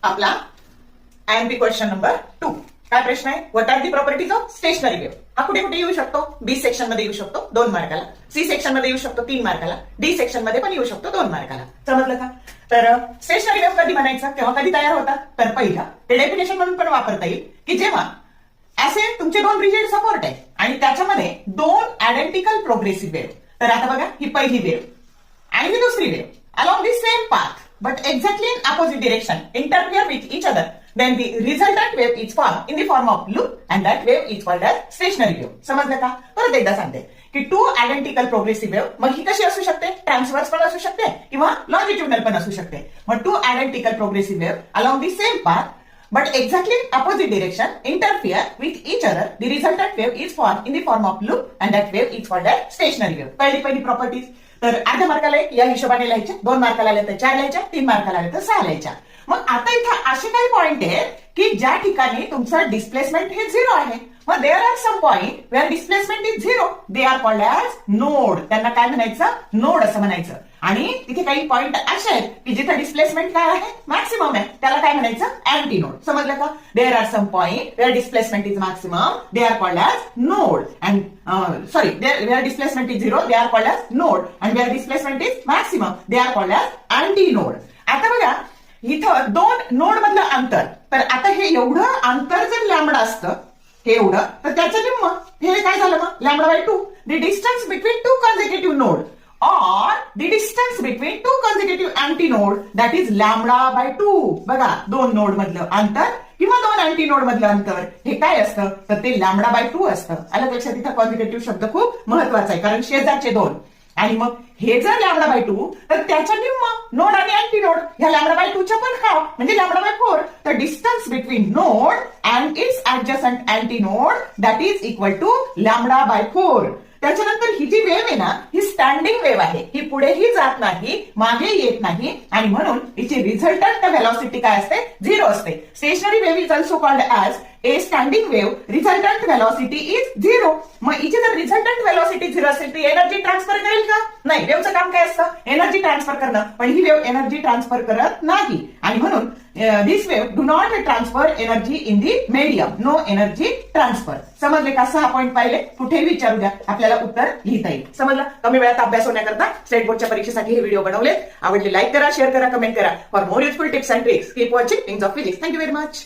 आपला IMP question number 2. काय प्रश्न आहे? What are the properties of stationery wave. हा कुठे कुठे येऊ शकतो? बी सेक्शन मध्ये येऊ शकतो 2 मार्काला, सी सेक्शन मध्ये येऊ शकतो 3 मार्काला, डी सेक्शन मध्ये पण येऊ शकतो 2 मार्काला. समजलं का? तर स्टेशनरी वेव्ह कधी बनायचं, केव्हा कधी तयार होतात? तर पहिला ते डेफिनेशन म्हणून पण वापरता येईल की जेव्हा असे तुमचे 2 रिजिड सपोर्ट आहे आणि त्याच्यामध्ये 2 आयडेंटिकल प्रोग्रेसिव्ह वेव्ह. तर आता बघा, ही पहिली वेव्ह आणि ही दुसरी wave along the same path but exactly in opposite direction interfere with each other, then the resultant wave is formed in the form of loop and that wave is called as stationary wave. समजलं का? परत एकदा सांगते की 2 identical progressive wave, मग ही कशी असू शकते? ट्रान्सव्हर्स पण असू शकते किंवा लॉंजिट्युडनल पण असू शकते. मग 2 identical progressive wave along the same path but exactly in opposite direction interfere with each other, the resultant wave is formed in the form of loop and that wave is called as stationary wave. पहिली properties. तर अर्ध्या मार्काला या हिशोबाने लिहायच्या, 2 मार्काला आले तर 4 लिहायच्या, 3 मार्काला आले तर 6 लिहायच्या. मग आता इथं असे काही पॉइंट आहेत की ज्या ठिकाणी तुमचं डिस्प्लेसमेंट हे 0 आहे. मग there are some point where displacement is 0, they are called as node. त्यांना काय म्हणायचं? नोड असं म्हणायचं. आणि तिथे काही पॉइंट असे आहेत की जिथे डिस्प्लेसमेंट काय आहे? मॅक्सिमम आहे, त्याला काय म्हणायचं? Anti node. समजलं का? There are some point where displacement is maximum, they are called as node. And where displacement is 0, they are called as node, and where displacement is maximum, they are called as anti-node. आता बघा, इथं 2 node मधलं अंतर, तर आता हे एवढं अंतर जर लॅम्बडा असतं, हे एवढं, तर त्याचं निम्म हे काय झालं मग? Lambda by 2. The distance between 2 consecutive node or the distance between 2 consecutive antinode, that is lambda by 2. बघा, 2 नोड मधलं अंतर किंवा 2 अँटीनोड मधलं अंतर हे काय असतं? तर ते लॅम्बडा बाय 2 असतं. अलग लक्षात, इथं कॉन्झिक्युटिव्ह शब्द खूप महत्वाचा आहे, कारण शेजारचे 2. आणि मग हे जर लॅम्बडा बाय 2, तर त्याच्या निम्म नोड आणि अँटीनोड ह्या लॅम्बडा बाय 2 च्या पण हाफ म्हणजे लॅम्बडा बाय 4. तर distance between node and its adjacent antinode that is equal to lambda by 4. त्याच्यानंतर ही जी वेव्ह आहे ना, ही स्टँडिंग वेव्ह आहे. ही पुढेही जात नाही, मागे येत नाही, आणि म्हणून हिची रिझल्टंट व्हेलॉसिटी काय असते? 0 असते. Stationery wave is also called as A standing wave. Resultant velocity is 0. मग हिची जर रिझल्टंट व्हेलॉसिटी 0 असेल तर एनर्जी ट्रान्सफर करेल का? नाही. वेव्हचं काम काय असतं? एनर्जी ट्रान्सफर करणं. पण ही वेव्ह एनर्जी ट्रान्सफर करत नाही, आणि म्हणून this wave do not transfer energy in the medium. No energy transfer. समजले का? 6 पॉईंट पाहिले, कुठेही विचारू द्या, आपल्याला उत्तर लिहिता येईल. समजलं? कमी वेळात अभ्यास होण्याकरता स्टेट बोर्डच्या परीक्षेसाठी हे व्हिडिओ बनवले. आवडले लाईक करा, शेअर करा, कमेंट करा. For more useful tips and tricks keep watching Kings of physics. Thank you very much.